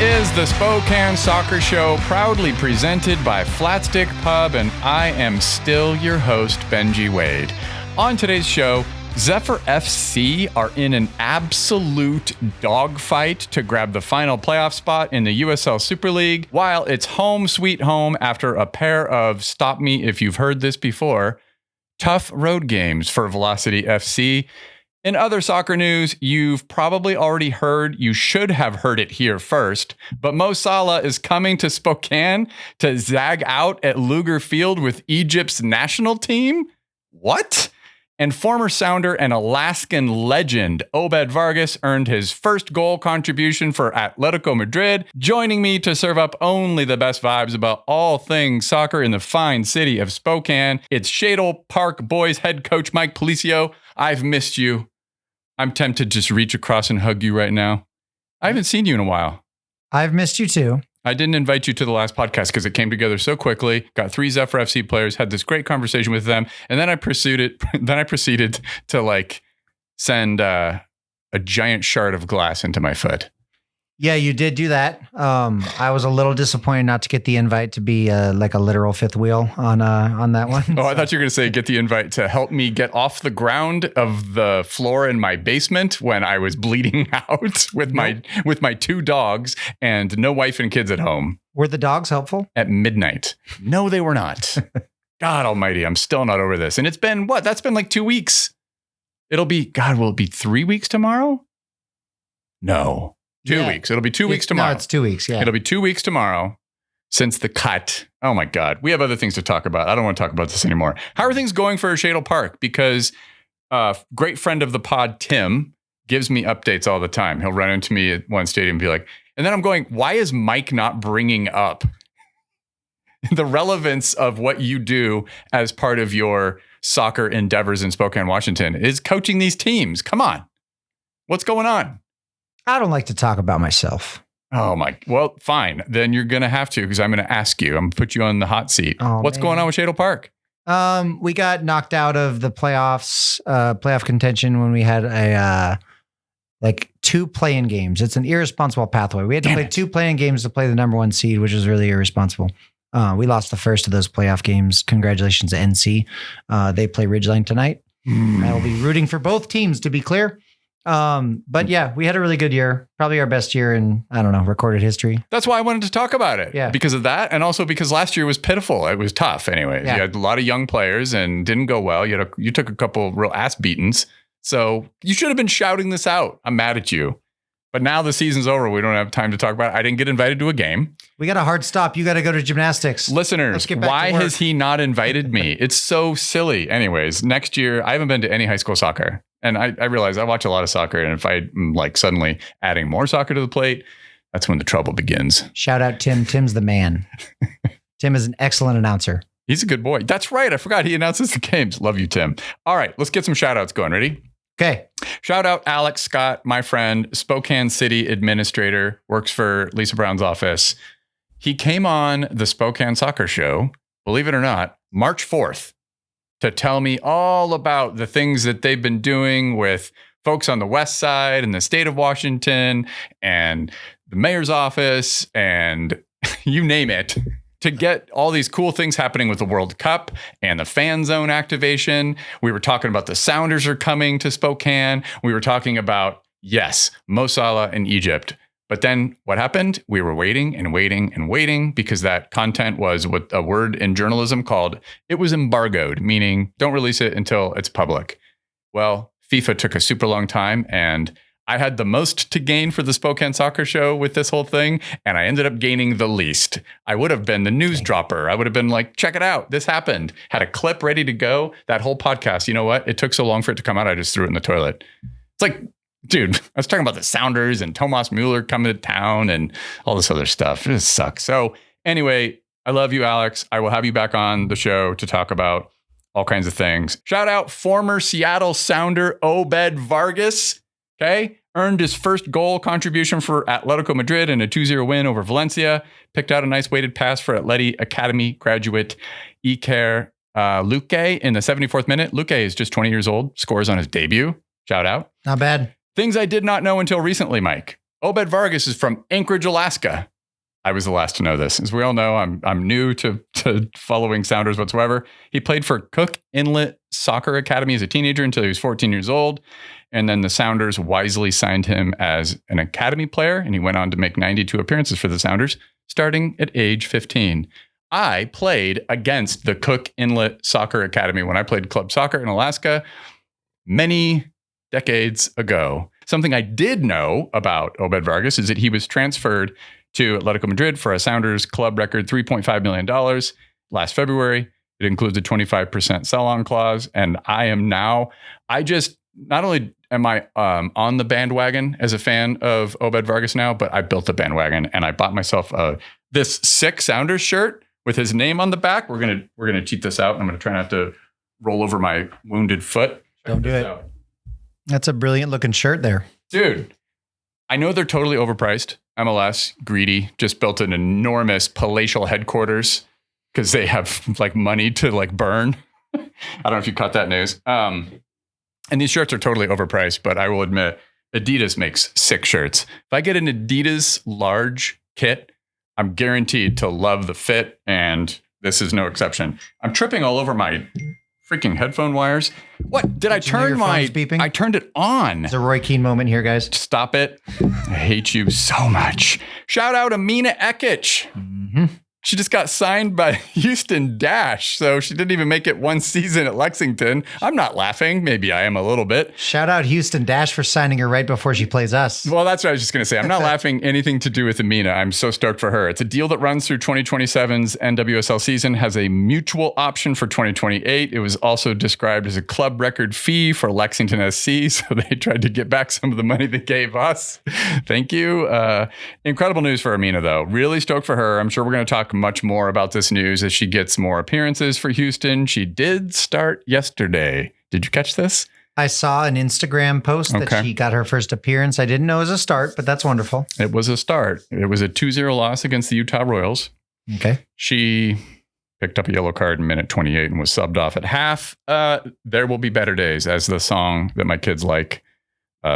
is the Spokane Soccer Show, proudly presented by Flatstick Pub, and I am still your host, Benji Wade. On today's show, Zephyr FC are in an absolute dogfight to grab the final playoff spot in the USL Super League, while it's home sweet home after a pair of, stop me if you've heard this before, tough road games for Velocity FC. In other soccer news, you've probably already heard, you should have heard it here first, but Mo Salah is coming to Spokane to zag out at Luger Field with Egypt's national team? What? And former Sounder and Alaskan legend Obed Vargas earned his first goal contribution for Atlético Madrid, joining me to serve up only the best vibes about all things soccer in the fine city of Spokane. It's Shadle Park Boys head coach Mike Policio. I've missed you. I'm tempted to just reach across and hug you right now. I haven't seen you in a while. I've missed you too. I didn't invite you to the last podcast because it came together so quickly. Got 3 Zephyr FC players, had this great conversation with them, and then I proceeded to send a giant shard of glass into my foot. Yeah, you did do that. I was a little disappointed not to get the invite to be like a literal fifth wheel on that one. Oh, I thought you were going to say get the invite to help me get off the ground of the floor in my basement when I was bleeding out with my 2 dogs and no wife and kids at home. Were the dogs helpful? At midnight. No, they were not. God almighty, I'm still not over this. And it's been what? That's been like 2 weeks. Will it be 3 weeks tomorrow? No. 2 weeks. It'll be 2 weeks tomorrow. No, it's 2 weeks. Yeah. It'll be 2 weeks tomorrow since the cut. Oh my God. We have other things to talk about. I don't want to talk about this anymore. How are things going for Shadle Park? Because great friend of the pod, Tim, gives me updates all the time. He'll run into me at one stadium and be like, and then I'm going, why is Mike not bringing up the relevance of what you do as part of your soccer endeavors in Spokane, Washington, is coaching these teams? Come on. What's going on? I don't like to talk about myself. Oh my, well, fine. Then you're going to have to, because I'm going to ask you. I'm going to put you on the hot seat. What's going on with Shadle Park? We got knocked out of the playoff contention when we had 2 play-in games. It's an irresponsible pathway. We had to play 2 play-in games to play the number 1 seed, which was really irresponsible. We lost the first of those playoff games. Congratulations to NC. They play Ridgeline tonight. I will be rooting for both teams, to be clear. But yeah, we had a really good year. Probably our best year in, recorded history. That's why I wanted to talk about it. Yeah. Because of that. And also because last year was pitiful. It was tough anyways. Yeah. You had a lot of young players and didn't go well. You took a couple real ass beatings. So you should have been shouting this out. I'm mad at you. But now the season's over. We don't have time to talk about it. I didn't get invited to a game. We got a hard stop. You got to go to gymnastics. Listeners, why has he not invited me? It's so silly. Anyways, next year, I haven't been to any high school soccer. And I realize I watch a lot of soccer. And if I'm suddenly adding more soccer to the plate, that's when the trouble begins. Shout out Tim. Tim's the man. Tim is an excellent announcer. He's a good boy. That's right. I forgot he announces the games. Love you, Tim. All right, let's get some shout outs going. Ready? Okay. Shout out Alex Scott, my friend, Spokane City administrator, works for Lisa Brown's office. He came on the Spokane Soccer Show, believe it or not, March 4th, to tell me all about the things that they've been doing with folks on the West Side and the state of Washington and the mayor's office and you name it, to get all these cool things happening with the World Cup and the fan zone activation. We were talking about the Sounders are coming to Spokane. We were talking about, yes, Mo Salah in Egypt. But then what happened? We were waiting and waiting and waiting because that content was what a word in journalism called, it was embargoed, meaning don't release it until it's public. Well, FIFA took a super long time and I had the most to gain for the Spokane Soccer Show with this whole thing, and I ended up gaining the least. I would have been the news dropper. I would have been like, check it out. This happened. Had a clip ready to go. That whole podcast, you know what? It took so long for it to come out, I just threw it in the toilet. It's like, dude, I was talking about the Sounders and Thomas Mueller coming to town and all this other stuff. It just sucks. So anyway, I love you, Alex. I will have you back on the show to talk about all kinds of things. Shout out former Seattle Sounder Obed Vargas. Okay. Earned his first goal contribution for Atlético Madrid in a 2-0 win over Valencia. Picked out a nice weighted pass for Atleti Academy graduate Iker Luque in the 74th minute. Luque is just 20 years old, scores on his debut. Shout out. Not bad. Things I did not know until recently, Mike. Obed Vargas is from Anchorage, Alaska. I was the last to know this. As we all know, I'm new to following Sounders whatsoever. He played for Cook Inlet Soccer Academy as a teenager until he was 14 years old. And then the Sounders wisely signed him as an academy player, and he went on to make 92 appearances for the Sounders, starting at age 15. I played against the Cook Inlet Soccer Academy when I played club soccer in Alaska many decades ago. Something I did know about Obed Vargas is that he was transferred to Atlético Madrid for a Sounders club record $3.5 million last February. It includes a 25% sell-on clause. And not only am I on the bandwagon as a fan of Obed Vargas now, but I built the bandwagon and I bought myself this sick Sounders shirt with his name on the back. We're gonna cheat this out. I'm gonna try not to roll over my wounded foot. Don't do it. That's a brilliant looking shirt there. Dude, I know they're totally overpriced. MLS, greedy, just built an enormous palatial headquarters because they have like money to like burn. I don't know if you caught that news. And these shirts are totally overpriced, but I will admit Adidas makes sick shirts. If I get an Adidas large kit, I'm guaranteed to love the fit, and this is no exception. I'm tripping all over my freaking headphone wires. What? Did I turn my beeping? I turned it on. It's a Roy Keane moment here, guys. Stop it. I hate you so much. Shout out Emina Ekic. Mm-hmm. She just got signed by Houston Dash, so she didn't even make it one season at Lexington. I'm not laughing. Maybe I am a little bit. Shout out Houston Dash for signing her right before she plays us. Well, that's what I was just going to say. I'm not laughing anything to do with Emina. I'm so stoked for her. It's a deal that runs through 2027's NWSL season, has a mutual option for 2028. It was also described as a club record fee for Lexington SC, so they tried to get back some of the money they gave us. Thank you. Incredible news for Emina, though. Really stoked for her. I'm sure we're going to talk much more about this news as she gets more appearances for Houston. She did start yesterday. Did you catch this? I saw an Instagram post that she got her first appearance. I didn't know it was a start, but that's wonderful. It was a start. It was a 2-0 loss against the Utah Royals. Okay. She picked up a yellow card in minute 28 and was subbed off at half. There will be better days, as the song that my kids like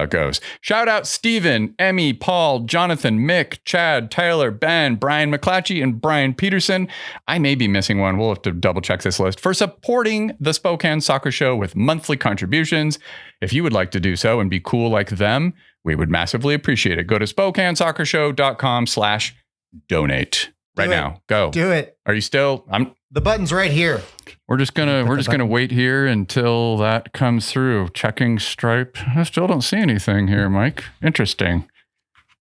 goes. Shout out Steven, Emmy, Paul, Jonathan, Mick, Chad, Tyler, Ben, Brian McClatchy, and Brian Peterson. I may be missing one. We'll have to double check this list for supporting the Spokane Soccer Show with monthly contributions. If you would like to do so and be cool like them, we would massively appreciate it. Go to SpokaneSoccerShow.com/donate right now. Go. Do it. Are you still? The button's right here. We're just gonna wait here until that comes through. Checking Stripe. I still don't see anything here, Mike. Interesting.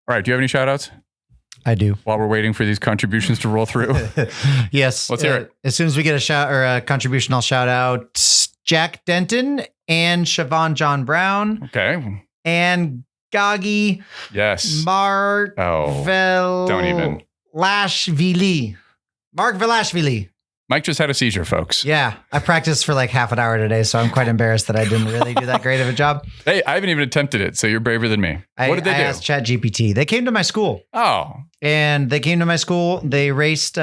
All right. Do you have any shout outs? I do. While we're waiting for these contributions to roll through. Yes. Let's hear it. As soon as we get a shout or a contribution, I'll shout out Jack Denton and Siobhan John Brown. Okay. And Gagi. Yes. Mark. Oh. Don't even. Lashvili. Mark Velashvili. Mike just had a seizure, folks. Yeah. I practiced for like half an hour today, so I'm quite embarrassed that I didn't really do that great of a job. Hey, I haven't even attempted it, so you're braver than me. What did they do? I asked ChatGPT. They came to my school. Oh. And they came to my school. They raced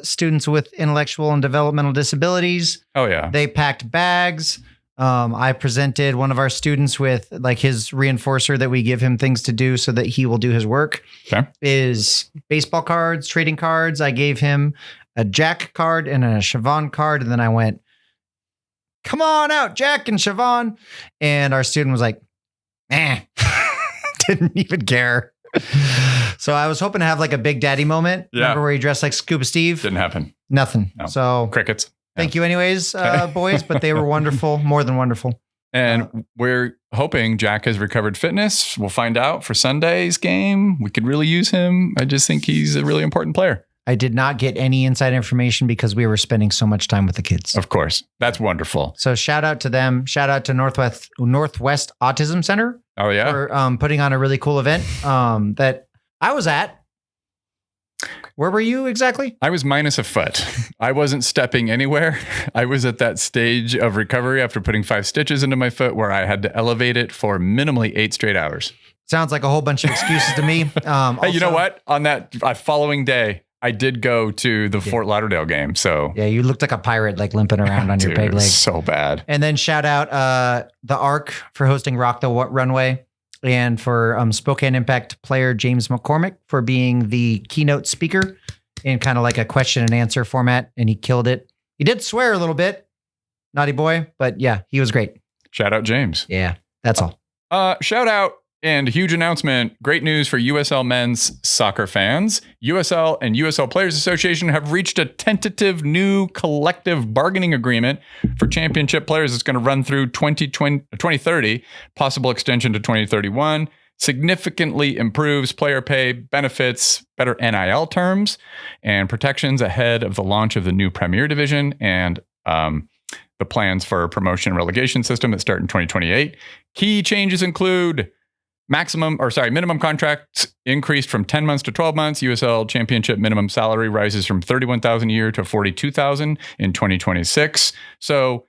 students with intellectual and developmental disabilities. Oh, yeah. They packed bags. I presented one of our students with like his reinforcer that we give him things to do so that he will do his work. Okay. Is baseball cards, trading cards. I gave him a Jack card and a Siobhan card. And then I went, come on out, Jack and Siobhan. And our student was like, didn't even care. So I was hoping to have like a Big Daddy moment. Yeah. Remember where he dressed like Scuba Steve? Didn't happen. Nothing. No. So crickets. Thank you anyways, boys, but they were wonderful, more than wonderful. And we're hoping Jack has recovered fitness. We'll find out for Sunday's game. We could really use him. I just think he's a really important player. I did not get any inside information because we were spending so much time with the kids. Of course. That's wonderful. So shout out to them. Shout out to Northwest Autism Center. Oh, yeah. For putting on a really cool event that I was at. Where were you exactly? I was minus a foot. I wasn't stepping anywhere. I was at that stage of recovery after putting 5 stitches into my foot where I had to elevate it for minimally 8 straight hours. Sounds like a whole bunch of excuses to me. Hey, you know what? On that following day, I did go to the Fort Lauderdale game. So yeah, you looked like a pirate, like limping around on your peg leg. So bad. And then shout out the ARC for hosting Rock the Runway. and for Spokane Impact player James McCormick for being the keynote speaker in kind of like a question and answer format, and he killed it. He did swear a little bit, naughty boy, but yeah, he was great. Shout out James. Yeah, that's all. Shout out and huge announcement. Great news for USL men's soccer fans. USL and USL Players Association have reached a tentative new collective bargaining agreement for championship players. It's going to run through 2030, possible extension to 2031. Significantly improves player pay, benefits, better NIL terms, and protections ahead of the launch of the new Premier Division and the plans for a promotion and relegation system that start in 2028. Key changes include minimum contracts increased from 10 months to 12 months. USL Championship minimum salary rises from $31,000 a year to $42,000 in 2026. So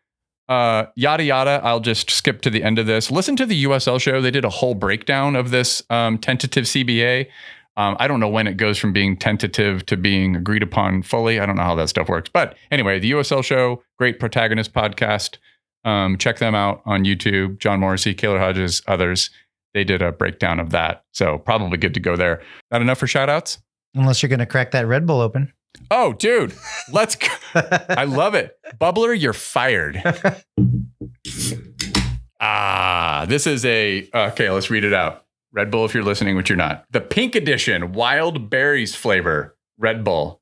yada, yada. I'll just skip to the end of this. Listen to the USL show. They did a whole breakdown of this tentative CBA. I don't know when it goes from being tentative to being agreed upon fully. I don't know how that stuff works. But anyway, the USL show, great protagonist podcast. Check them out on YouTube. John Morrissey, Kaylor Hodges, others. They did a breakdown of that. So probably good to go there. Not enough for shout outs? Unless you're going to crack that Red Bull open. Oh, dude, let's go. I love it. Bubbler, you're fired. This is okay, let's read it out. Red Bull, if you're listening, which you're not. The Pink Edition, wild berries flavor, Red Bull.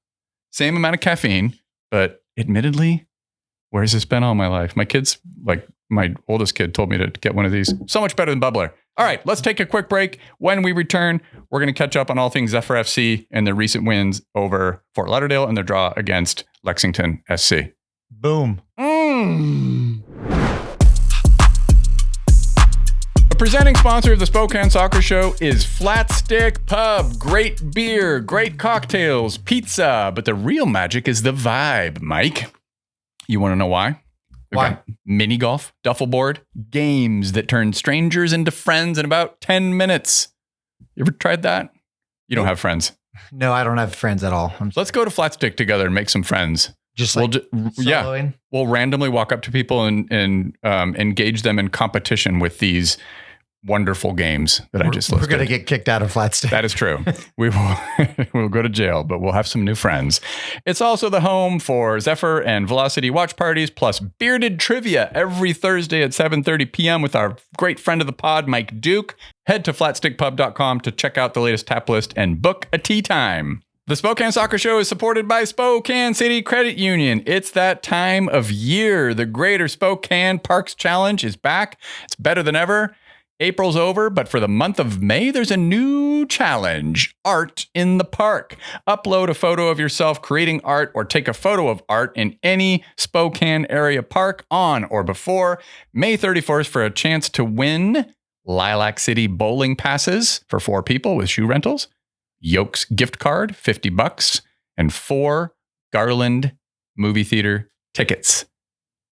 Same amount of caffeine, but admittedly, where's this been all my life? My kids, like my oldest kid told me to get one of these. So much better than Bubbler. All right, let's take a quick break. When we return, we're going to catch up on all things Zephyr FC and their recent wins over Fort Lauderdale and their draw against Lexington SC. Boom. The presenting sponsor of the Spokane Soccer Show is Flat Stick Pub. Great beer, great cocktails, pizza, but the real magic is the vibe, Mike. You want to know why? Why? Mini golf, duffel board, games that turn strangers into friends in about 10 minutes. You ever tried that? You don't have friends. No, I don't have friends at all. Let's go to Flat Stick together and make some friends. Just like soloing? We'll randomly walk up to people and engage them in competition with these wonderful games that I just listed. We're going to get kicked out of Flat Stick. That is true. We will we'll go to jail, but we'll have some new friends. It's also the home for Zephyr and Velocity watch parties, plus bearded trivia every Thursday at 7:30 p.m. with our great friend of the pod, Mike Duke. Head to flatstickpub.com to check out the latest tap list and book a tea time. The Spokane Soccer Show is supported by Spokane City Credit Union. It's that time of year. The Greater Spokane Parks Challenge is back. It's better than ever. April's over, but for the month of May, there's a new challenge, Art in the Park. Upload a photo of yourself creating art or take a photo of art in any Spokane area park on or before May 31st for a chance to win Lilac City bowling passes for 4 people with shoe rentals, Yokes gift card, $50, and 4 Garland movie theater tickets.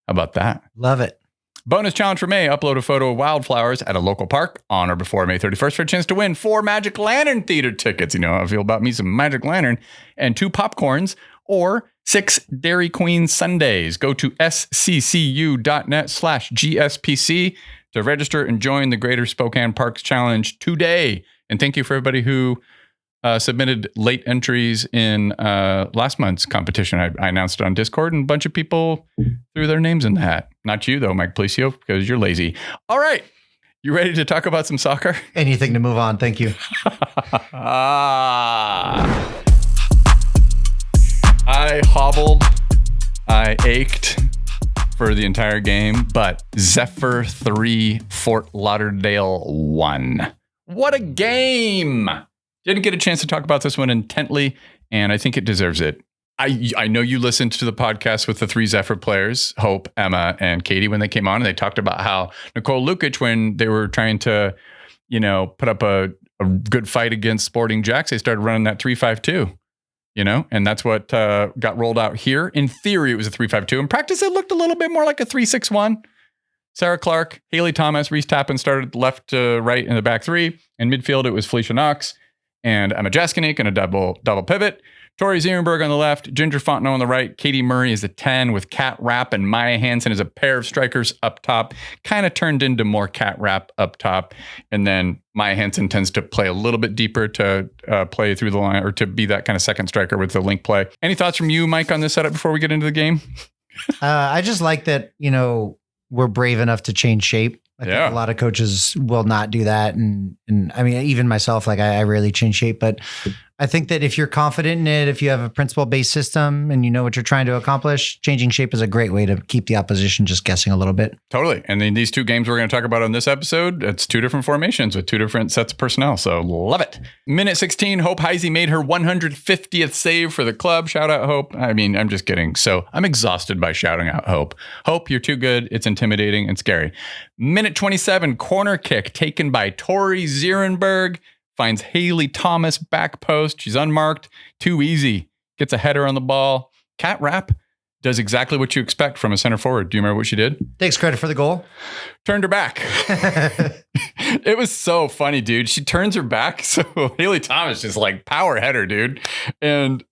How about that? Love it. Bonus challenge for May, upload a photo of wildflowers at a local park on or before May 31st for a chance to win 4 Magic Lantern Theater tickets. You know how I feel about me some Magic Lantern, and 2 popcorns or 6 Dairy Queen sundaes. Go to sccu.net/GSPC to register and join the Greater Spokane Parks Challenge today. And thank you for everybody who submitted late entries in last month's competition. I announced it on Discord, and a bunch of people threw their names in the hat. Not you, though, Mike Policio, because you're lazy. All right. You ready to talk about some soccer? Anything to move on. Thank you. I hobbled. I ached for the entire game, but Zephyr 3, Fort Lauderdale 1. What a game! Didn't get a chance to talk about this one intently, and I think it deserves it. I know you listened to the podcast with the 3 Zephyr players, Hope, Emma, and Katie, when they came on, and they talked about how Nicole Lukic, when they were trying to, put up a good fight against Sporting Jacks, they started running that 3-5-2, and that's what got rolled out here. In theory, it was a 3-5-2. In practice, it looked a little bit more like a 3-6-1. Sarah Clark, Haley Thomas, Reese Tappan started left to right in the back 3. In midfield, it was Felicia Knox and Emma Jaskinik in a double pivot. Tori Zierenberg on the left, Ginger Fontenot on the right, Katie Murray is a 10 with Kat Rapp and Maya Hansen as a pair of strikers up top. Kind of turned into more Kat Rapp up top. And then Maya Hansen tends to play a little bit deeper to play through the line or to be that kind of second striker with the link play. Any thoughts from you, Mike, on this setup before we get into the game? I just like that, we're brave enough to change shape. I think a lot of coaches will not do that. And I mean, even myself, like I rarely change shape, but I think that if you're confident in it, if you have a principle-based system and you know what you're trying to accomplish, changing shape is a great way to keep the opposition just guessing a little bit. Totally. And in these two games we're going to talk about on this episode, it's two different formations with two different sets of personnel. So love it. Minute 16, Hope Hisey made her 150th save for the club. Shout out Hope. I mean, I'm just kidding. So I'm exhausted by shouting out Hope. Hope, you're too good. It's intimidating and scary. Minute 27, corner kick taken by Tori Zierenberg. Finds Haley Thomas back post. She's unmarked. Too easy. Gets a header on the ball. Kat Rapp does exactly what you expect from a center forward. Do you remember what she did? Takes credit for the goal. Turned her back. It was so funny, dude. She turns her back. So Haley Thomas just like power header, dude. And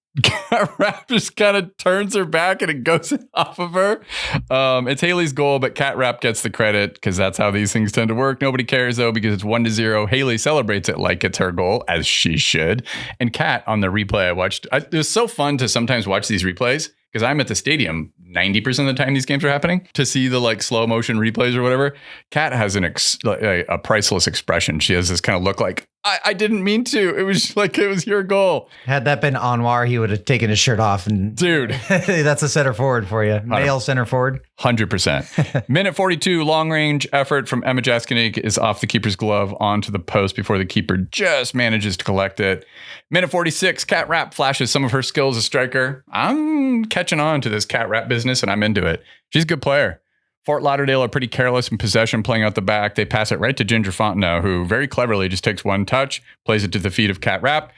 Rapp just kind of turns her back and it goes off of her. It's Haley's goal, but Kat Rapp gets the credit because that's how these things tend to work. Nobody cares though because it's 1-0. Haley celebrates it like it's her goal, as she should. And Kat on the replay I watched, it was so fun to sometimes watch these replays because I'm at the stadium 90% of the time these games are happening to see the like slow motion replays or whatever. Kat has a priceless expression. She has this kind of look like, I didn't mean to. It was like, it was your goal. Had that been Anwar, he would have taken his shirt off. And dude, that's a center forward for you. Male center forward. 100%. Minute 42, long range effort from Emma Jaskinik is off the keeper's glove onto the post before the keeper just manages to collect it. Minute 46, Kat Rapp flashes some of her skills as striker. I'm catching on to this Kat Rapp business and I'm into it. She's a good player. Fort Lauderdale are pretty careless in possession, playing out the back. They pass it right to Ginger Fontenot, who very cleverly just takes one touch, plays it to the feet of Kat Rapp.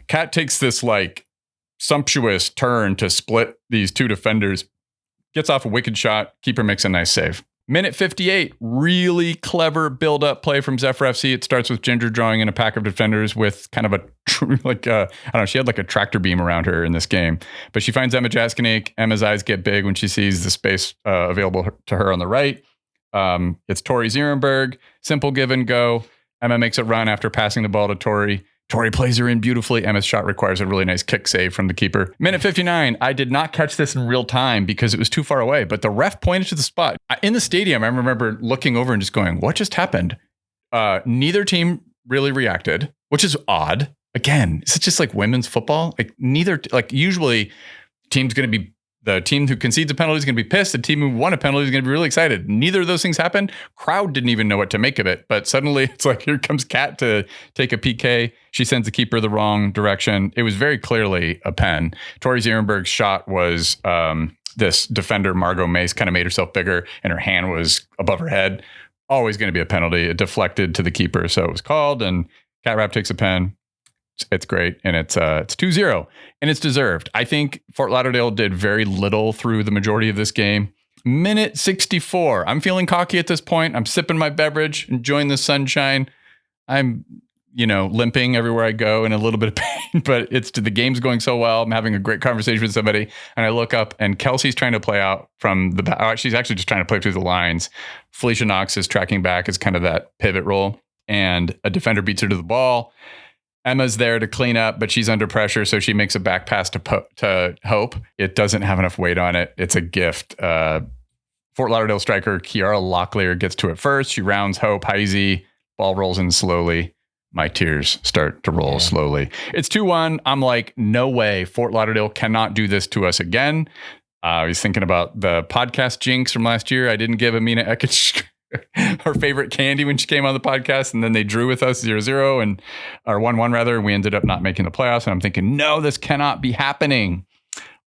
Kat takes this like sumptuous turn to split these two defenders, gets off a wicked shot. Keeper makes a nice save. Minute 58, really clever build-up play from Zephyr FC. It starts with Ginger drawing in a pack of defenders with kind of she had like a tractor beam around her in this game. But she finds Emma Jaskinik. Emma's eyes get big when she sees the space available to her on the right. It's Tori Zierenberg. Simple give and go. Emma makes a run after passing the ball to Tori. Tori plays her in beautifully. Emma's shot requires a really nice kick save from the keeper. Minute 59. I did not catch this in real time because it was too far away, but the ref pointed to the spot. In the stadium, I remember looking over and just going, what just happened? Neither team really reacted, which is odd. Again, is it just like women's football? Usually the team who concedes a penalty is going to be pissed. The team who won a penalty is going to be really excited. Neither of those things happened. Crowd didn't even know what to make of it. But suddenly it's like, here comes Kat to take a PK. She sends the keeper the wrong direction. It was very clearly a pen. Tori Zierenberg's shot was this defender, Margot Mace, kind of made herself bigger and her hand was above her head. Always going to be a penalty. It deflected to the keeper. So it was called and Kat Rapp takes a pen. It's great. And it's 2-0 and it's deserved. I think Fort Lauderdale did very little through the majority of this game. Minute 64. I'm feeling cocky at this point. I'm sipping my beverage, enjoying the sunshine. I'm, limping everywhere I go in a little bit of pain, but the game's going so well. I'm having a great conversation with somebody and I look up and Kelsey's trying to play out from the back. She's actually just trying to play through the lines. Felicia Knox is tracking back as kind of that pivot role and a defender beats her to the ball. Emma's there to clean up, but she's under pressure, so she makes a back pass to Hope. It doesn't have enough weight on it. It's a gift. Fort Lauderdale striker Kiara Locklear gets to it first. She rounds Hope Hisey. Ball rolls in slowly. My tears start to roll slowly. It's 2-1. I'm like, no way. Fort Lauderdale cannot do this to us again. I was thinking about the podcast jinx from last year. I didn't give Emina Ekic her favorite candy when she came on the podcast, and then they drew with us 0-0 and or 1-1 rather, and we ended up not making the playoffs. And I'm thinking, no, this cannot be happening.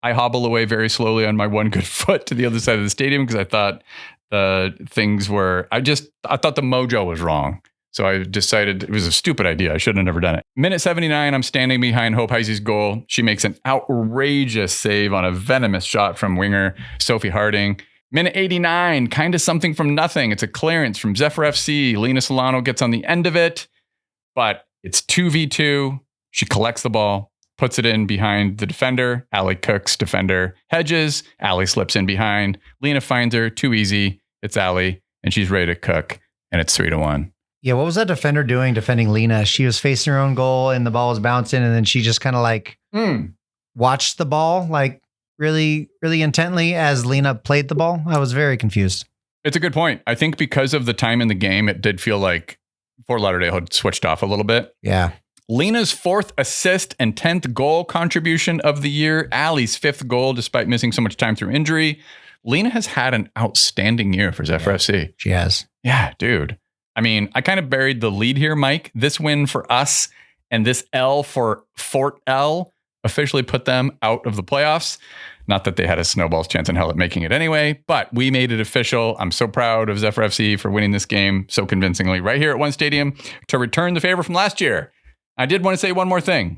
I hobble away very slowly on my one good foot to the other side of the stadium because I thought I thought the mojo was wrong. So I decided it was a stupid idea. I should have never done it. Minute 79, I'm standing behind Hope Hisey's goal. She makes an outrageous save on a venomous shot from winger Sophie Harding. Minute 89, kind of something from nothing. It's a clearance from Zephyr FC. Lena Silano gets on the end of it, but it's 2v2. She collects the ball. puts it in behind the defender. Allie cooks, defender hedges. Allie slips in behind. Lena finds her. Too easy. It's Allie, and she's ready to cook, and it's 3-1. Yeah, what was that defender doing defending Lena? She was facing her own goal, and the ball was bouncing, and then she just kind of like watched the ball like really, really intently as Lena played the ball. I was very confused. It's a good point. I think because of the time in the game, it did feel like Fort Lauderdale had switched off a little bit. Yeah. Lena's 4th assist and 10th goal contribution of the year. Allie's 5th goal, despite missing so much time through injury. Lena has had an outstanding year for Zephyr FC. She has. Yeah, dude. I mean, I kind of buried the lead here, Mike. This win for us and this L for Fort L officially put them out of the playoffs. Not that they had a snowball's chance in hell at making it anyway, but we made it official. I'm so proud of Zephyr FC for winning this game so convincingly right here at One Stadium to return the favor from last year. I did want to say one more thing.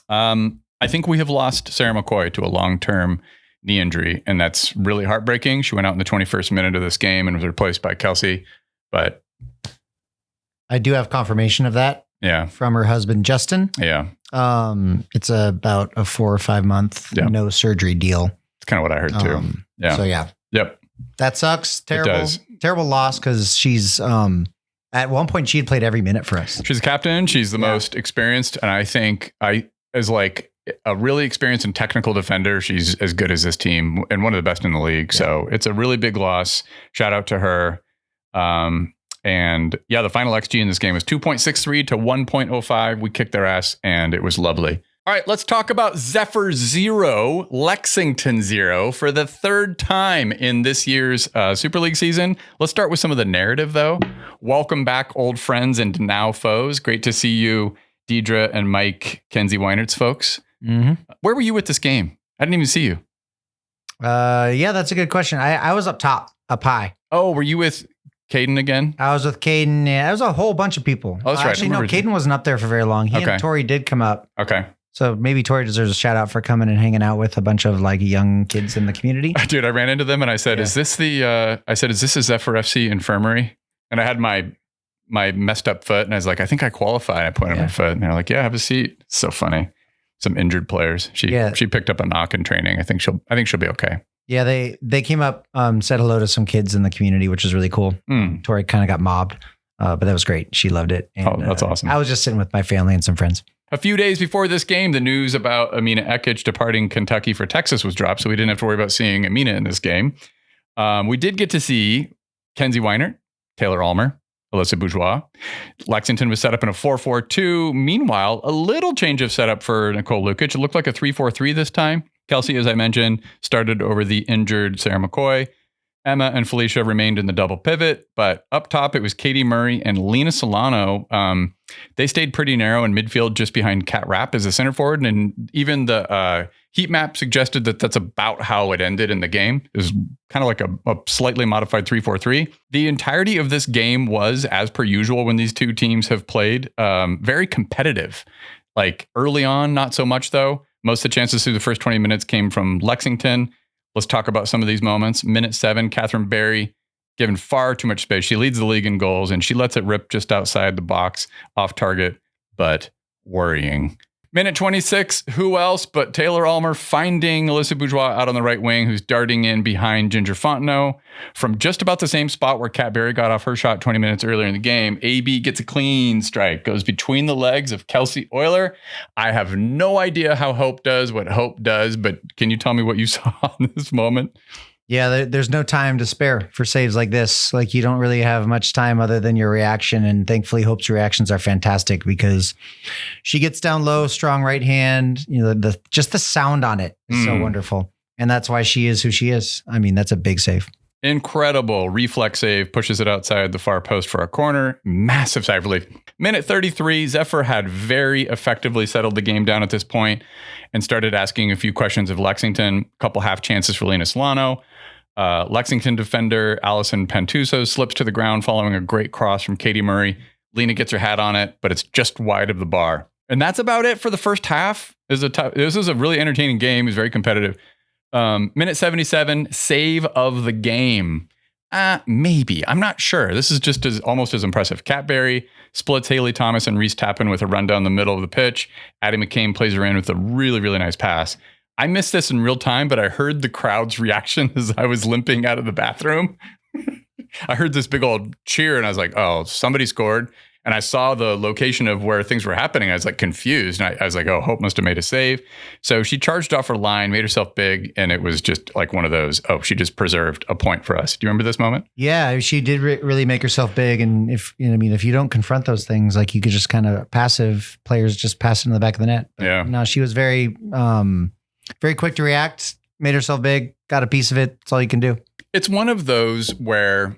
I think we have lost Sarah McCoy to a long-term knee injury, and that's really heartbreaking. She went out in the 21st minute of this game and was replaced by Kelsey, but I do have confirmation of that. Yeah. From her husband, Justin. Yeah. It's about a 4 or 5 month no surgery deal. It's kind of what I heard too. Yeah. So yeah. Yep. That sucks. Terrible loss because she's at one point she had played every minute for us. She's a captain. She's the most experienced, and I think as like a really experienced and technical defender, she's as good as this team and one of the best in the league. Yeah. So it's a really big loss. Shout out to her. And yeah, the final XG in this game was 2.63 to 1.05. We kicked their ass and it was lovely. All right, let's talk about Zephyr 0, Lexington 0 for the 3rd time in this year's Super League season. Let's start with some of the narrative though. Welcome back, old friends and now foes. Great to see you, Deidre and Mike, Kenzie Weinert's folks. Mm-hmm. Where were you at this game? I didn't even see you. Yeah, that's a good question. I was up high. Oh, were you with Caden again? I was with Caden. Yeah, there was a whole bunch of people. Oh, that's right. Actually, no, Caden wasn't up there for very long. He and Tori did come up. Okay. So maybe Tori deserves a shout out for coming and hanging out with a bunch of like young kids in the community. Dude, I ran into them and I said, is this a Zephyr FC infirmary? And I had my messed up foot and I was like, I think I qualify. I pointed my foot and they're like, yeah, have a seat. It's so funny. Some injured players. She picked up a knock in training. I think she'll be okay. Yeah, they came up, said hello to some kids in the community, which was really cool. Tori kind of got mobbed, but that was great. She loved it. And, that's awesome. I was just sitting with my family and some friends. A few days before this game, the news about Emina Ekic departing Kentucky for Texas was dropped, so we didn't have to worry about seeing Emina in this game. We did get to see Kenzie Weinert, Taylor Almer, Alyssa Bourgeois. Lexington was set up in a 4-4-2. Meanwhile, a little change of setup for Nicole Lukic. It looked like a 3-4-3 this time. Kelsey, as I mentioned, started over the injured Sarah McCoy. Emma and Felicia remained in the double pivot, but up top, it was Katie Murray and Lena Silano. They stayed pretty narrow in midfield just behind Kat Rapp as a center forward. And even the heat map suggested that that's about how it ended in the game. It was kind of like a slightly modified 3-4-3. The entirety of this game was, as per usual, when these two teams have played, very competitive. Like early on, not so much though. Most of the chances through the first 20 minutes came from Lexington. Let's talk about some of these moments. Minute 7, Catherine Barry, given far too much space. She leads the league in goals, and she lets it rip just outside the box, off target, but worrying. Minute 26, who else but Taylor Almer finding Alyssa Bourgeois out on the right wing, who's darting in behind Ginger Fontenot from just about the same spot where Kat Berry got off her shot 20 minutes earlier in the game. AB gets a clean strike, goes between the legs of Kelsey Euler. I have no idea how Hope does what Hope does, but can you tell me what you saw in this moment? Yeah, there's no time to spare for saves like this. Like you don't really have much time other than your reaction. And thankfully, Hope's reactions are fantastic because she gets down low, strong right hand. You know, just the sound on it is so wonderful. And that's why she is who she is. I mean, that's a big save. Incredible reflex save, pushes it outside the far post for a corner. Massive sigh of relief. Minute 33, Zephyr had very effectively settled the game down at this point and started asking a few questions of Lexington. A couple half chances for Lena Silano. Lexington defender Allison Pantuso slips to the ground following a great cross from Katie Murray. Lena gets her hat on it, but it's just wide of the bar. And that's about it for the first half. This is a really entertaining game. It's very competitive. Minute 77, save of the game. Maybe. I'm not sure. This is just almost as impressive. Kat Berry splits Haley Thomas and Reese Tappan with a run down the middle of the pitch. Addie McCain plays her in with a really, really nice pass. I missed this in real time, but I heard the crowd's reaction as I was limping out of the bathroom. I heard this big old cheer and I was like, oh, somebody scored. And I saw the location of where things were happening. I was like confused. And I was like, oh, Hope must have made a save. So she charged off her line, made herself big. And it was just like one of those, oh, she just preserved a point for us. Do you remember this moment? Yeah, she did really make herself big. And if you don't confront those things, like you could just kind of passive players just pass it in the back of the net. But yeah. No, she was very, very quick to react, made herself big, got a piece of it. That's all you can do. It's one of those where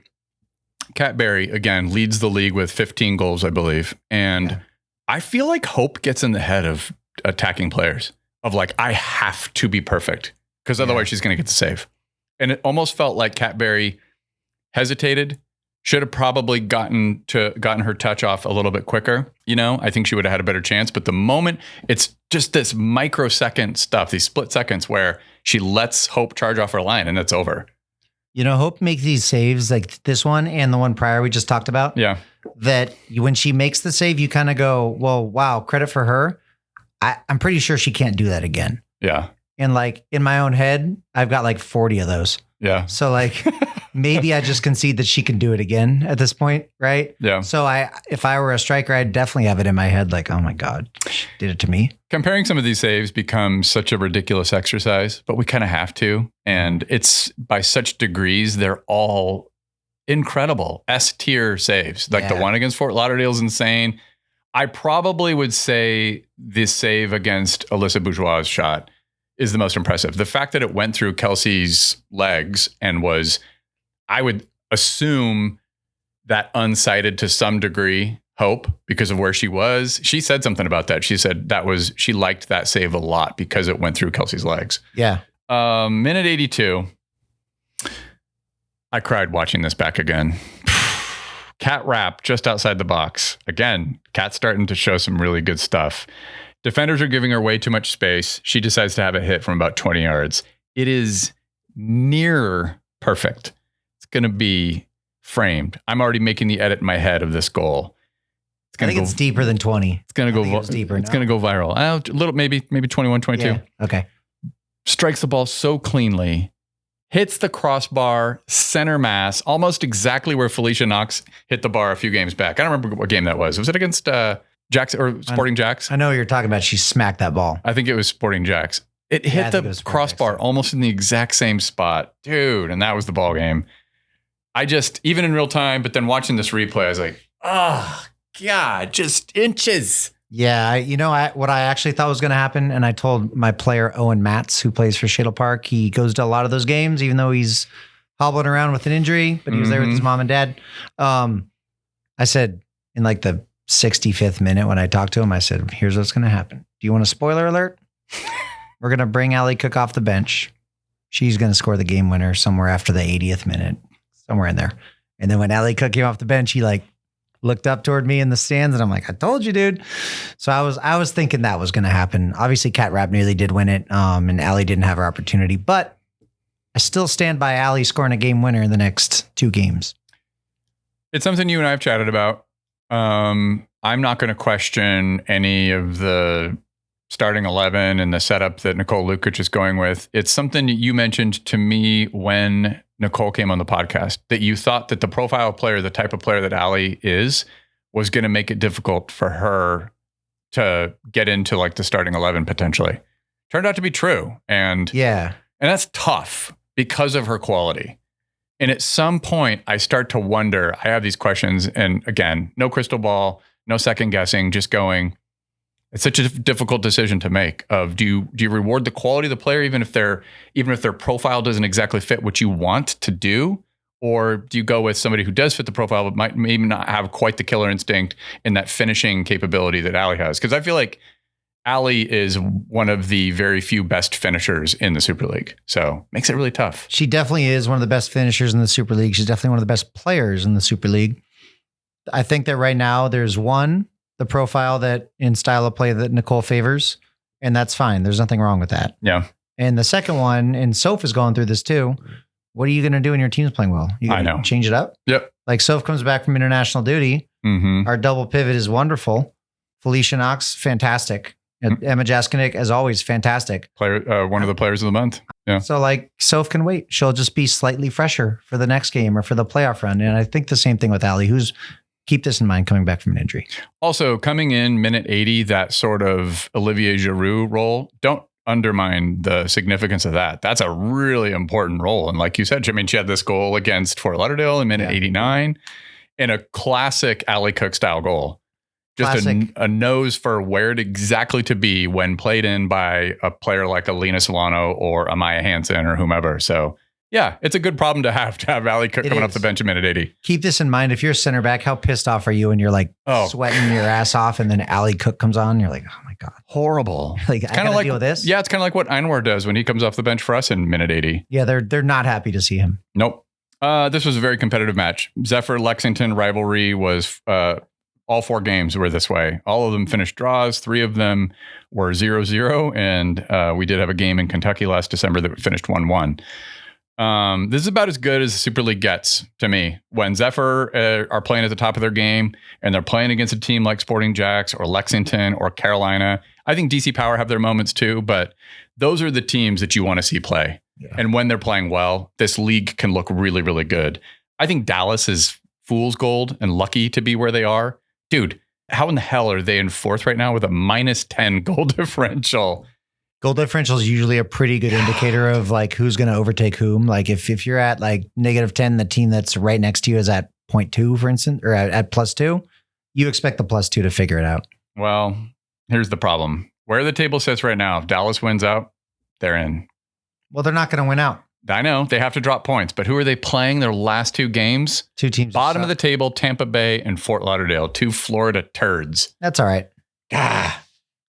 Kat Berry, again, leads the league with 15 goals, I believe. And I feel like Hope gets in the head of attacking players of like, I have to be perfect because otherwise she's going to get the save. And it almost felt like Kat Berry hesitated, should have probably gotten her touch off a little bit quicker. I think she would have had a better chance. But the moment, it's just this microsecond stuff, these split seconds where she lets Hope charge off her line and it's over. Hope makes these saves like this one and the one prior we just talked about. Yeah. That when she makes the save, you kind of go, well, wow, credit for her. I'm pretty sure she can't do that again. Yeah. And like in my own head, I've got like 40 of those. Yeah. So like maybe I just concede that she can do it again at this point. Right. Yeah. So if I were a striker, I'd definitely have it in my head. Like, oh my God, she did it to me. Comparing some of these saves becomes such a ridiculous exercise, but we kind of have to. And it's by such degrees, they're all incredible S-tier saves. Like the one against Fort Lauderdale is insane. I probably would say this save against Alyssa Bourgeois' shot is the most impressive. The fact that it went through Kelsey's legs and was, I would assume, that unsighted to some degree Hope because of where she was. She said something about that. She said she liked that save a lot because it went through Kelsey's legs. Yeah. Minute 82. I cried watching this back again. Cat Rapp just outside the box. Again, Cat's starting to show some really good stuff. Defenders are giving her way too much space. She decides to have it hit from about 20 yards. It is near perfect. It's going to be framed. I'm already making the edit in my head of this goal. I think it's deeper than 20. It's going to go deeper. It's going to go viral. A little, maybe 21, 22. Yeah. Okay. Strikes the ball so cleanly. Hits the crossbar, center mass, almost exactly where Felicia Knox hit the bar a few games back. I don't remember what game that was. Was it against Jacks or Sporting Jacks? I know what you're talking about. She smacked that ball. I think it was Sporting Jacks. It hit the crossbar almost in the exact same spot. Dude, and that was the ball game. I just, even in real time, but then watching this replay, I was like, oh, God, just inches. Yeah, what I actually thought was going to happen, and I told my player Owen Matz, who plays for Shadle Park, he goes to a lot of those games, even though he's hobbling around with an injury, but he was there with his mom and dad. I said in like the 65th minute when I talked to him, I said, here's what's going to happen. Do you want a spoiler alert? We're going to bring Allie Cook off the bench. She's going to score the game winner somewhere after the 80th minute, somewhere in there. And then when Allie Cook came off the bench, he looked up toward me in the stands and I'm like, I told you, dude. So I was thinking that was going to happen. Obviously Cat Rapp nearly did win it. And Allie didn't have her opportunity, but I still stand by Allie scoring a game winner in the next 2 games. It's something you and I have chatted about. I'm not going to question any of the starting 11 and the setup that Nicole Lukic is going with. It's something you mentioned to me when Nicole came on the podcast, that you thought that the profile player, the type of player that Allie is, was going to make it difficult for her to get into like the starting 11 potentially. Turned out to be true. And that's tough because of her quality. And at some point I start to wonder, I have these questions, and again, no crystal ball, no second guessing, just going, it's such a difficult decision to make of do you reward the quality of the player even if their profile doesn't exactly fit what you want to do, or do you go with somebody who does fit the profile but might maybe not have quite the killer instinct and that finishing capability that Allie has? Because I feel like Allie is one of the very few best finishers in the Super League, so makes it really tough. She definitely is one of the best finishers in the Super League. She's definitely one of the best players in the Super League. I think that right now there's the profile that in style of play that Nicole favors, and that's fine. There's nothing wrong with that. Yeah. And the second one, and Soph is going through this too, what are you going to do when your team's playing well? You I going know. to change it up? Yep. Like Soph comes back from international duty. Mm-hmm. Our double pivot is wonderful. Felicia Knox, fantastic. Emma Jaskinek, as always, fantastic. Player, one of the players of the month. Yeah. So like Soph can wait. She'll just be slightly fresher for the next game or for the playoff run. And I think the same thing with Ali, who's keep this in mind coming back from an injury. Also coming in minute 80, that sort of Olivier Giroud role. Don't undermine the significance of that. That's a really important role. And like you said, I mean, she had this goal against Fort Lauderdale in minute 89 in a classic Ali Cook style goal. Just a nose for where it exactly to be when played in by a player like a Lena Silano or a Maya Hansen or whomever. So yeah, it's a good problem to have Ali Cook coming off the bench in minute 80. Keep this in mind. If you're a center back, how pissed off are you when you're like sweating your ass off and then Ali Cook comes on? And you're like, oh my God. Horrible. Like, I gotta deal with this. Yeah, it's kind of like what Einwar does when he comes off the bench for us in minute 80. Yeah, they're not happy to see him. Nope. This was a very competitive match. Zephyr Lexington rivalry was all 4 games were this way. All of them finished draws. 3 of them were 0-0. And we did have a game in Kentucky last December that finished 1-1. This is about as good as the Super League gets to me. When Zephyr are playing at the top of their game and they're playing against a team like Sporting Jacks or Lexington or Carolina, I think DC Power have their moments too, but those are the teams that you want to see play. Yeah. And when they're playing well, this league can look really, really good. I think Dallas is fool's gold and lucky to be where they are. Dude, how in the hell are they in 4th right now with a -10 goal differential? Goal differential is usually a pretty good indicator of like who's going to overtake whom. Like if you're at like -10, the team that's right next to you is at 0.2, for instance, or at +2, you expect the +2 to figure it out. Well, here's the problem. Where the table sits right now, if Dallas wins out, they're in. Well, they're not going to win out. I know they have to drop points, but who are they playing their last 2 games? 2 teams. Bottom of the table, Tampa Bay and Fort Lauderdale, 2 Florida turds. That's all right.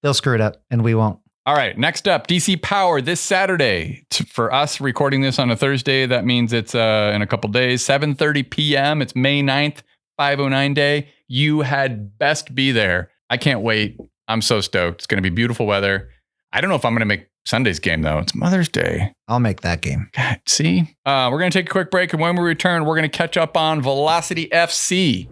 They'll screw it up and we won't. All right. Next up, DC Power this Saturday. For us recording this on a Thursday, that means it's in a couple days, 7:30 p.m. It's May 9th, 509 day. You had best be there. I can't wait. I'm so stoked. It's going to be beautiful weather. I don't know if I'm going to make Sunday's game, though. It's Mother's Day. I'll make that game. God, see? We're going to take a quick break, and when we return, we're going to catch up on Velocity FC.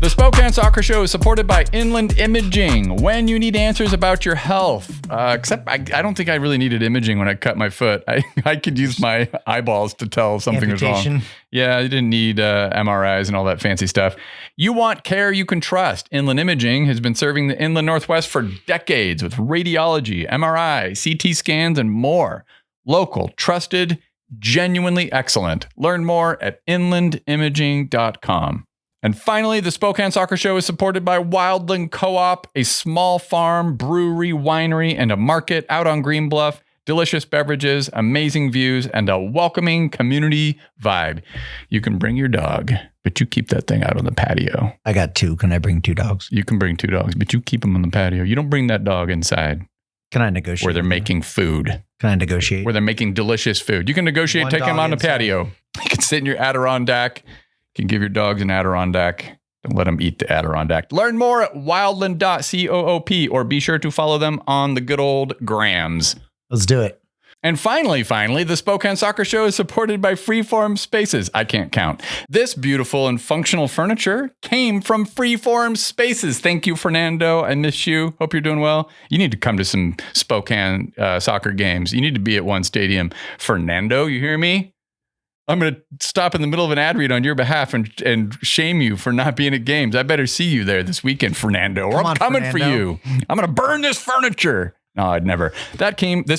The Spokane Soccer Show is supported by Inland Imaging. When you need answers about your health, except I don't think I really needed imaging when I cut my foot. I could use my eyeballs to tell something was wrong. Yeah, I didn't need MRIs and all that fancy stuff. You want care you can trust. Inland Imaging has been serving the Inland Northwest for decades with radiology, MRI, CT scans, and more. Local, trusted, genuinely excellent. Learn more at inlandimaging.com. And finally, the Spokane Soccer Show is supported by Wildland Co-op, a small farm, brewery, winery, and a market out on Green Bluff. Delicious beverages, amazing views, and a welcoming community vibe. You can bring your dog, but you keep that thing out on the patio. I got 2. Can I bring 2 dogs? You can bring 2 dogs, but you keep them on the patio. You don't bring that dog inside. Can I negotiate? Where they're making food. Can I negotiate? Where they're making delicious food. You can negotiate, take them on the patio. You can sit in your Adirondack. You can give your dogs an Adirondack. Don't let them eat the Adirondack. Learn more at wildland.coop or be sure to follow them on the good old grams. Let's do it. And finally, the Spokane Soccer Show is supported by Freeform Spaces. I can't count. This beautiful and functional furniture came from Freeform Spaces. Thank you, Fernando. I miss you. Hope you're doing well. You need to come to some Spokane soccer games. You need to be at one stadium. Fernando, you hear me? I'm going to stop in the middle of an ad read on your behalf and shame you for not being at games. I better see you there this weekend, Fernando, or I'm coming for you. I'm going to burn this furniture. No, I'd never.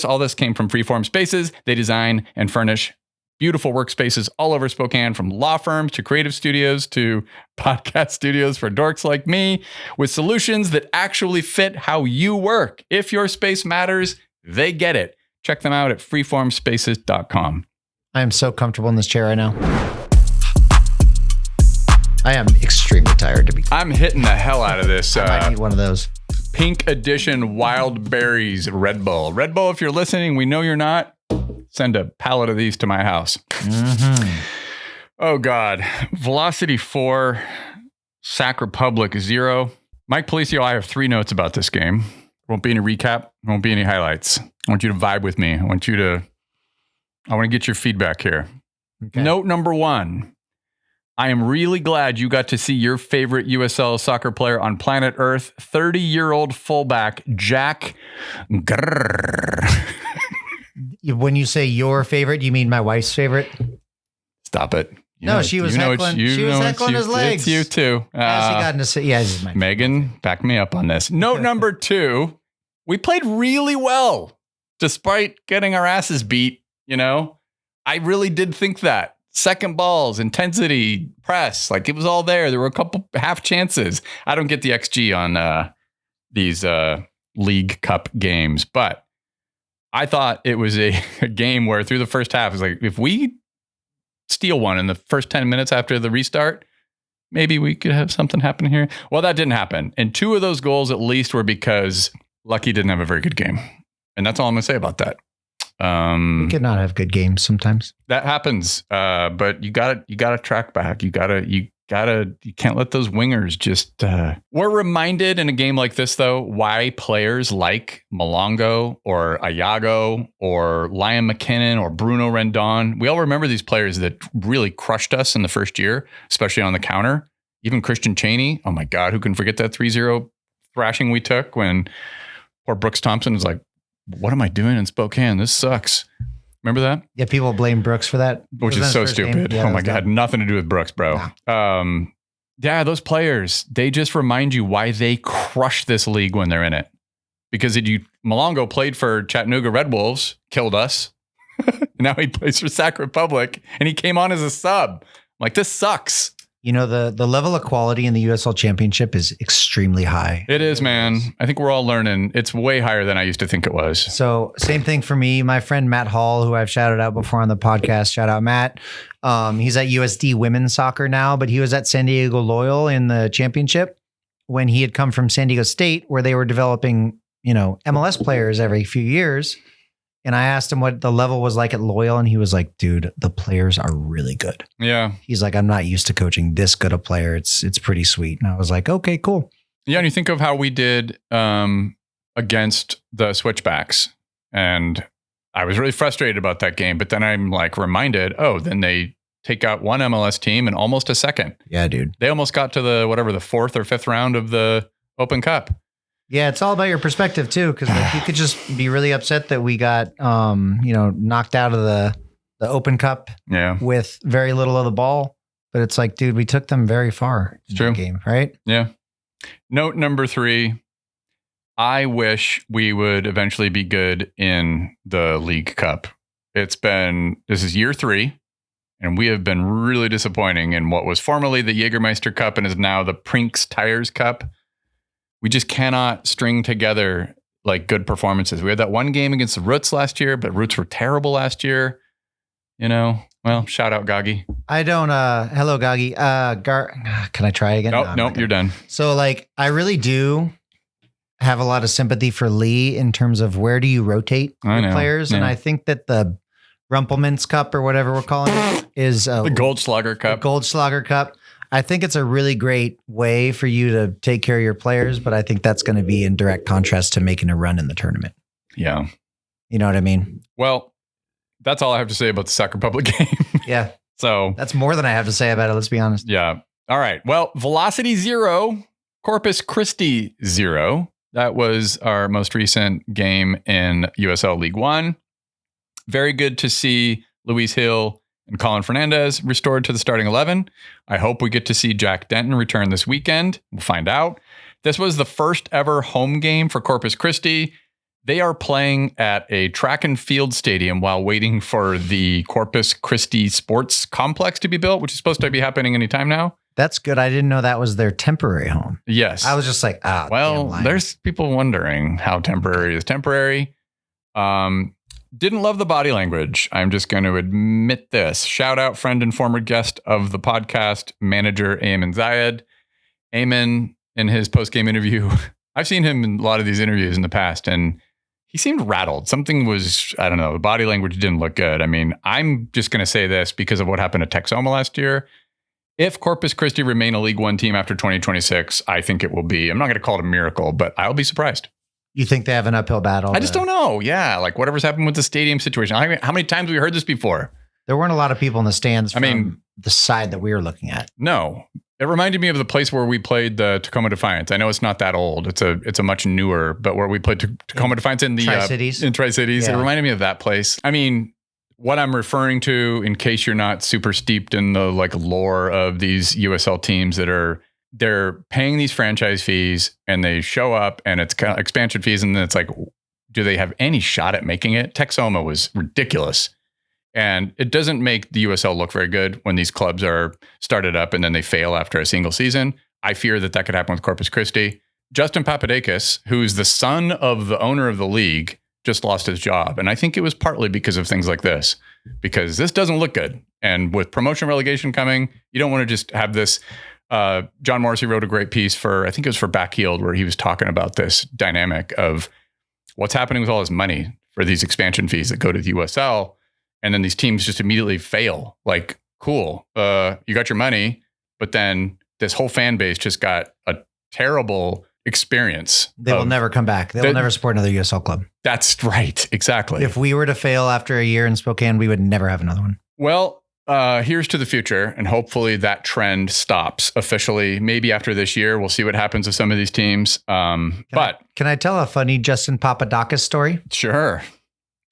All this came from Freeform Spaces. They design and furnish beautiful workspaces all over Spokane, from law firms to creative studios to podcast studios for dorks like me, with solutions that actually fit how you work. If your space matters, they get it. Check them out at freeformspaces.com. I am so comfortable in this chair right now. I am extremely tired I'm hitting the hell out of this. I might need one of those. Pink Edition Wild Berries Red Bull. Red Bull, if you're listening, we know you're not. Send a pallet of these to my house. Mm-hmm. Oh, God. Velocity 4, Sac Republic 0. Mike Policio, I have 3 notes about this game. Won't be any recap. Won't be any highlights. I want you to vibe with me. I want you to I want to get your feedback here. Okay. Note number 1. I am really glad you got to see your favorite USL soccer player on planet Earth, 30-year-old fullback Jack Grrr. When you say your favorite, you mean my wife's favorite? Stop it. She was heckling his legs. It's you too. Has he gotten to say, yeah, this is my Megan, back me up on this. Note number 2, we played really well despite getting our asses beat, I really did think that. Second balls, intensity, press, like it was all there. There were a couple half chances. I don't get the XG on these League Cup games, but I thought it was a game where through the first half, it's like, if we steal one in the first 10 minutes after the restart, maybe we could have something happen here. Well, that didn't happen. And 2 of those goals at least were because Lucky didn't have a very good game. And that's all I'm going to say about that. We could not have good games sometimes. That happens. But you gotta track back. You can't let those wingers just, we're reminded in a game like this though, why players like Malongo or Ayago or Liam McKinnon or Bruno Rendon, we all remember these players that really crushed us in the first year, especially on the counter. Even Christian Chaney. Oh my God, who can forget that 3-0 thrashing we took when poor Brooks Thompson was like, what am I doing in Spokane? This sucks. Remember that? Yeah, people blame Brooks for that. Which is so stupid. Yeah, oh my God, nothing to do with Brooks, bro. No. Yeah, those players, they just remind you why they crush this league when they're in it. Because Malongo played for Chattanooga Red Wolves, killed us. Now he plays for Sac Republic, and he came on as a sub. I'm like, this sucks. The level of quality in the USL Championship is extremely high. It is, man. I think we're all learning. It's way higher than I used to think it was. So same thing for me. My friend Matt Hall, who I've shouted out before on the podcast, shout out Matt. He's at USD Women's Soccer now, but he was at San Diego Loyal in the championship when he had come from San Diego State, where they were developing, MLS players every few years. And I asked him what the level was like at Loyal, and he was like, dude, the players are really good. Yeah. He's like, I'm not used to coaching this good a player. It's pretty sweet. And I was like, okay, cool. Yeah. And you think of how we did against the Switchbacks. And I was really frustrated about that game. But then I'm like reminded, then they take out one MLS team and almost a second. Yeah, dude. They almost got to the 4th or 5th round of the Open Cup. Yeah, it's all about your perspective too, because you could just be really upset that we got, knocked out of the Open Cup with very little of the ball. But it's like, dude, we took them very far in that game, right? Yeah. Note number 3, I wish we would eventually be good in the League Cup. This is year 3, and we have been really disappointing in what was formerly the Jägermeister Cup and is now the Prinks Tires Cup. We just cannot string together like good performances. We had that one game against the Roots last year, but Roots were terrible last year. Well, shout out Gagi. I don't, hello Gagi. Can I try again? Nope, you're done. So I really do have a lot of sympathy for Lee in terms of where do you rotate the players. Yeah. And I think that the Rumpelmans Cup or whatever we're calling it is the Goldschlager Cup. The Goldschlager Cup. I think it's a really great way for you to take care of your players, but I think that's going to be in direct contrast to making a run in the tournament. Yeah. You know what I mean? Well, that's all I have to say about the Sac Republic game. Yeah. So that's more than I have to say about it. Let's be honest. Yeah. All right. Well, Velocity 0, Corpus Christi 0. That was our most recent game in USL League One. Very good to see Luis Hill and Colin Fernandez restored to the starting 11. I hope we get to see Jack Denton return this weekend. We'll find out. This was the first ever home game for Corpus Christi. They are playing at a track and field stadium while waiting for the Corpus Christi Sports Complex to be built, which is supposed to be happening anytime now. That's good. I didn't know that was their temporary home. Yes. I was just like, well, there's people wondering how temporary is temporary. Didn't love the body language. I'm just going to admit this. Shout out friend and former guest of the podcast, manager Ayman Zayed. Ayman, in his post-game interview, I've seen him in a lot of these interviews in the past, and he seemed rattled. Something was, I don't know, the body language didn't look good. I mean, I'm just going to say this because of what happened at Texoma last year. If Corpus Christi remain a League One team after 2026, I think it will be, I'm not going to call it a miracle, but I'll be surprised. You think they have an uphill battle? I just don't know. Yeah, like whatever's happened with the stadium situation. How many times have we heard this before? There weren't a lot of people in the stands from the side that we were looking at. No. It reminded me of the place where we played the Tacoma Defiance. I know it's not that old. It's a much newer, but where we played Tacoma Defiance in the Tri-Cities. In Tri-Cities. Yeah. It reminded me of that place. I mean, what I'm referring to, in case you're not super steeped in the like lore of these USL teams they're paying these franchise fees and they show up and it's kind of expansion fees. And then it's like, do they have any shot at making it? Texoma was ridiculous. And it doesn't make the USL look very good when these clubs are started up and then they fail after a single season. I fear that could happen with Corpus Christi. Justin Papadakis, who's the son of the owner of the league, just lost his job. And I think it was partly because of things like this, because this doesn't look good. And with promotion relegation coming, you don't want to just have this. John Morrissey wrote a great piece I think it was for Backheeled, where he was talking about this dynamic of what's happening with all this money for these expansion fees that go to the USL. And then these teams just immediately fail. Like, cool, you got your money, but then this whole fan base just got a terrible experience. They will never come back. They will never support another USL club. That's right. Exactly. If we were to fail after a year in Spokane, we would never have another one. Well, here's to the future, and hopefully that trend stops officially. Maybe after this year, we'll see what happens with some of these teams. Can I tell a funny Justin Papadakis story? Sure.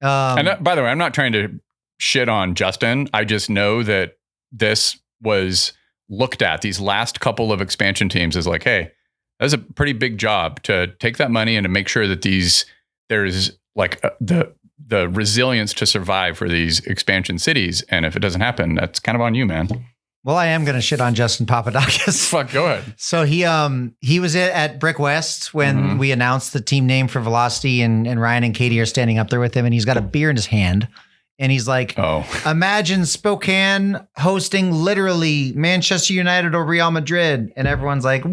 And by the way, I'm not trying to shit on Justin. I just know that this was looked at, these last couple of expansion teams, as like, hey, that's a pretty big job to take that money and to make sure that there's like the resilience to survive for these expansion cities. And if it doesn't happen, that's kind of on you, man. Well, I am going to shit on Justin Papadakis. Fuck, go ahead. So he was at Brick West when we announced the team name for Velocity, and Ryan and Katie are standing up there with him, and he's got a beer in his hand. And he's like, imagine Spokane hosting literally Manchester United or Real Madrid. And everyone's like,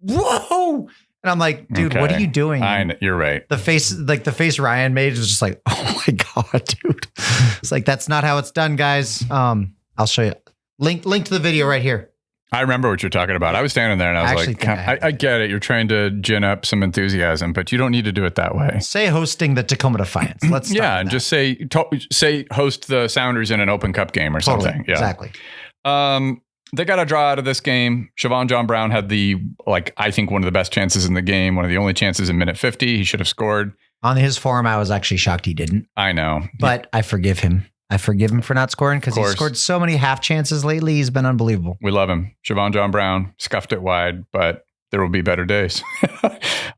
whoa. And I'm like, dude, What are you doing? You're right. The face Ryan made was just like, oh my God, dude. It's like, that's not how it's done, guys. I'll show you. Link to the video right here. I remember what you're talking about. I was standing there and I was like, I get it. You're trying to gin up some enthusiasm, but you don't need to do it that way. Say hosting the Tacoma Defiance. Let's start and just say host the Sounders in an Open Cup game or something. Yeah. Exactly. They got a draw out of this game. Siobhan John Brown had I think one of the best chances in the game, one of the only chances in minute 50. He should have scored. On his form, I was actually shocked he didn't. I know. But I forgive him. I forgive him for not scoring because he scored so many half chances lately. He's been unbelievable. We love him. Siobhan John Brown scuffed it wide, but there will be better days.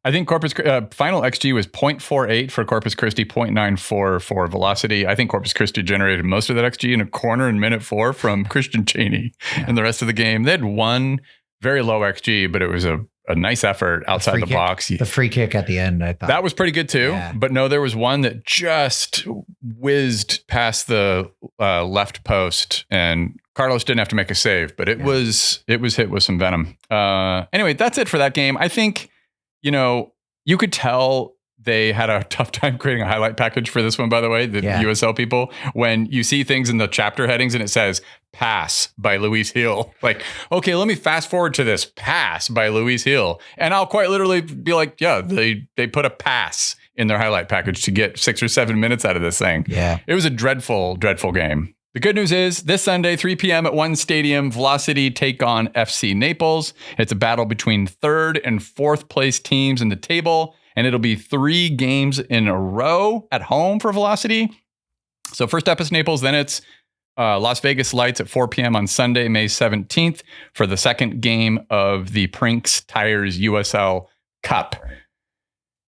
I think Corpus final XG was 0.48 for Corpus Christi, 0.94 for Velocity. I think Corpus Christi generated most of that XG in a corner in minute 4 from Christian Cheney. And the rest of the game, they had one very low XG, but it was a nice effort outside the box. The free kick at the end, I thought. That was pretty good too. Yeah. But no, there was one that just whizzed past the left post, and Carlos didn't have to make a save, but it was hit with some venom. Anyway, that's it for that game. I think, you could tell they had a tough time creating a highlight package for this one, by the way, the USL people. When you see things in the chapter headings and it says pass by Luis Hill, like, okay, let me fast forward to this pass by Luis Hill. And I'll quite literally be like, yeah, they put a pass in their highlight package to get 6 or 7 minutes out of this thing. Yeah. It was a dreadful, dreadful game. The good news is this Sunday, 3 p.m. at One Stadium, Velocity take on FC Naples. It's a battle between 3rd and 4th place teams in the table. And it'll be 3 games in a row at home for Velocity. So first up is Naples, then it's Las Vegas Lights at 4 p.m. on Sunday, May 17th for the second game of the Prinks Tires USL Cup.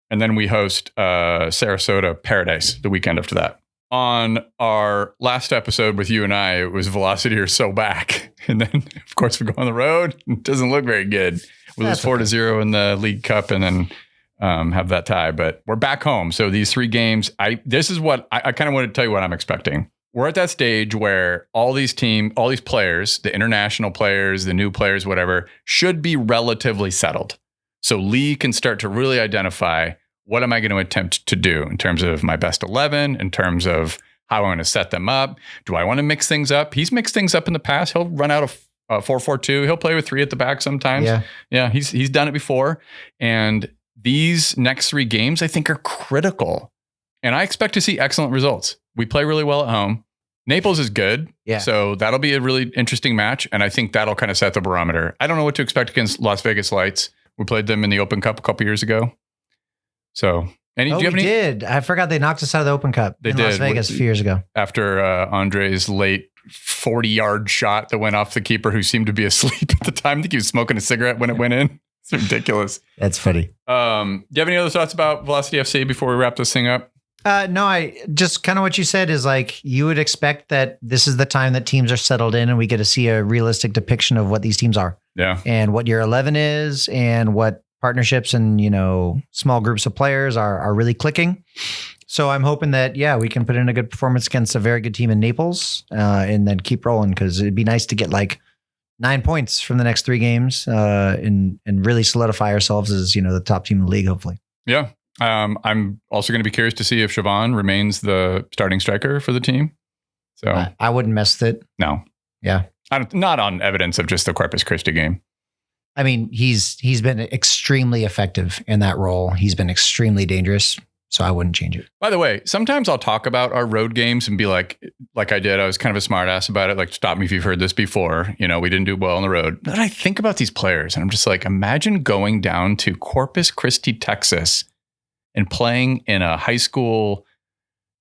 And then we host Sarasota Paradise the weekend after that. On our last episode with you and I, it was Velocity or so back. And then, of course, we go on the road. It doesn't look very good. We lose 4-0 in the League Cup and then have that tie, but we're back home. So these 3 games, this is what I kind of want to tell you what I'm expecting. We're at that stage where all these players, the international players, the new players, whatever, should be relatively settled. So Lee can start to really identify what am I going to attempt to do in terms of my best 11, in terms of how I'm going to set them up. Do I want to mix things up? He's mixed things up in the past. He'll run out of 4-4-2. He'll play with 3 at the back sometimes. Yeah, he's done it before. And these next 3 games, I think, are critical. And I expect to see excellent results. We play really well at home. Naples is good. Yeah. So that'll be a really interesting match. And I think that'll kind of set the barometer. I don't know what to expect against Las Vegas Lights. We played them in the Open Cup a couple years ago. So, do you have any? Did. I forgot they knocked us out of the Open Cup in Las Vegas a few years ago. After Andre's late 40-yard shot that went off the keeper who seemed to be asleep at the time. I think he was smoking a cigarette when it went in. It's ridiculous. That's funny. Do you have any other thoughts about Velocity FC before we wrap this thing up? No, I just kind of what you said is like you would expect that this is the time that teams are settled in and we get to see a realistic depiction of what these teams are. Yeah. And what year 11 is and what partnerships and, small groups of players are really clicking. So I'm hoping that, we can put in a good performance against a very good team in Naples and then keep rolling because it'd be nice to get like 9 points from the next 3 games and really solidify ourselves as, the top team in the league, hopefully. Yeah. I'm also going to be curious to see if Siobhan remains the starting striker for the team. So I wouldn't mess with it. No. Yeah. Not on evidence of just the Corpus Christi game. I mean, he's been extremely effective in that role. He's been extremely dangerous. So I wouldn't change it. By the way, sometimes I'll talk about our road games and be like I did. I was kind of a smart ass about it. Like, stop me if you've heard this before. We didn't do well on the road. But I think about these players and I'm just like, imagine going down to Corpus Christi, Texas and playing in a high school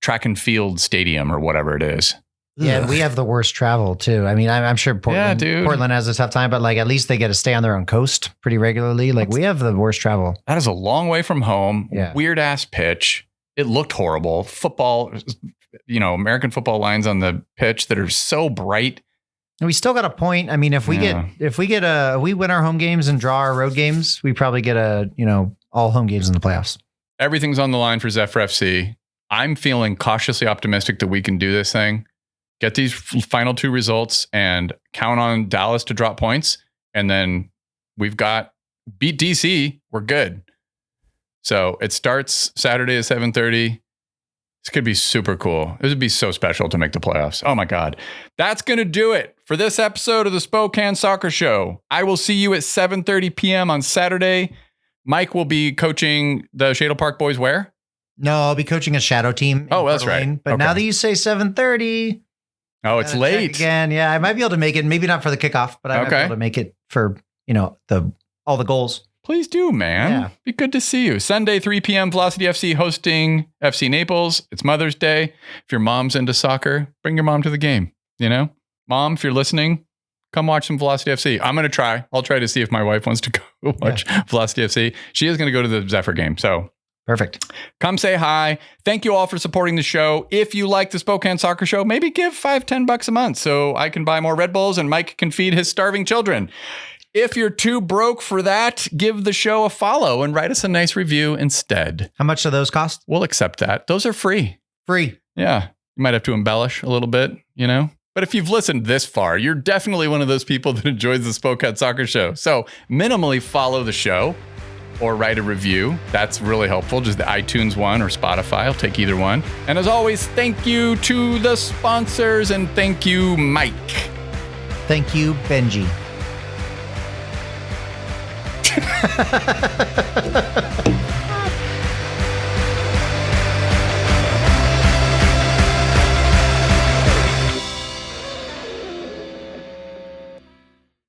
track and field stadium or whatever it is. Yeah, we have the worst travel too. I mean, I'm sure Portland has a tough time, but like at least they get to stay on their own coast pretty regularly. Like we have the worst travel. That is a long way from home. Yeah. Weird ass pitch. It looked horrible. Football, American football lines on the pitch that are so bright. And we still got a point. I mean, if we win our home games and draw our road games, we probably get all home games in the playoffs. Everything's on the line for Zephyr FC. I'm feeling cautiously optimistic that we can do this thing. Get these final 2 results and count on Dallas to drop points. And then we've got beat DC. We're good. So it starts Saturday at 7:30. This could be super cool. It would be so special to make the playoffs. Oh my God. That's going to do it for this episode of the Spokane Soccer Show. I will see you at 7:30 p.m. on Saturday. Mike will be coaching the Shadle Park boys where? No, I'll be coaching a shadow team. Oh, that's right. But now that you say 7:30. Oh, it's late. Again, yeah, I might be able to make it. Maybe not for the kickoff, but I might be able to make it for, all the goals. Please do, man. Yeah. Be good to see you. Sunday, 3 p.m., Velocity FC hosting FC Naples. It's Mother's Day. If your mom's into soccer, bring your mom to the game. Mom, if you're listening, come watch some Velocity FC. I'm going to try. I'll try to see if my wife wants to go watch Velocity FC. She is going to go to the Zephyr game. So perfect. Come say hi. Thank you all for supporting the show. If you like the Spokane Soccer Show, maybe give $5-10 a month so I can buy more Red Bulls and Mike can feed his starving children. If you're too broke for that, give the show a follow and write us a nice review instead. How much do those cost? We'll accept that. Those are free. Free. Yeah. You might have to embellish a little bit, But if you've listened this far, you're definitely one of those people that enjoys the Spokane Soccer Show. So minimally follow the show or write a review. That's really helpful. Just the iTunes one or Spotify. I'll take either one. And as always, thank you to the sponsors and thank you, Mike. Thank you, Benji.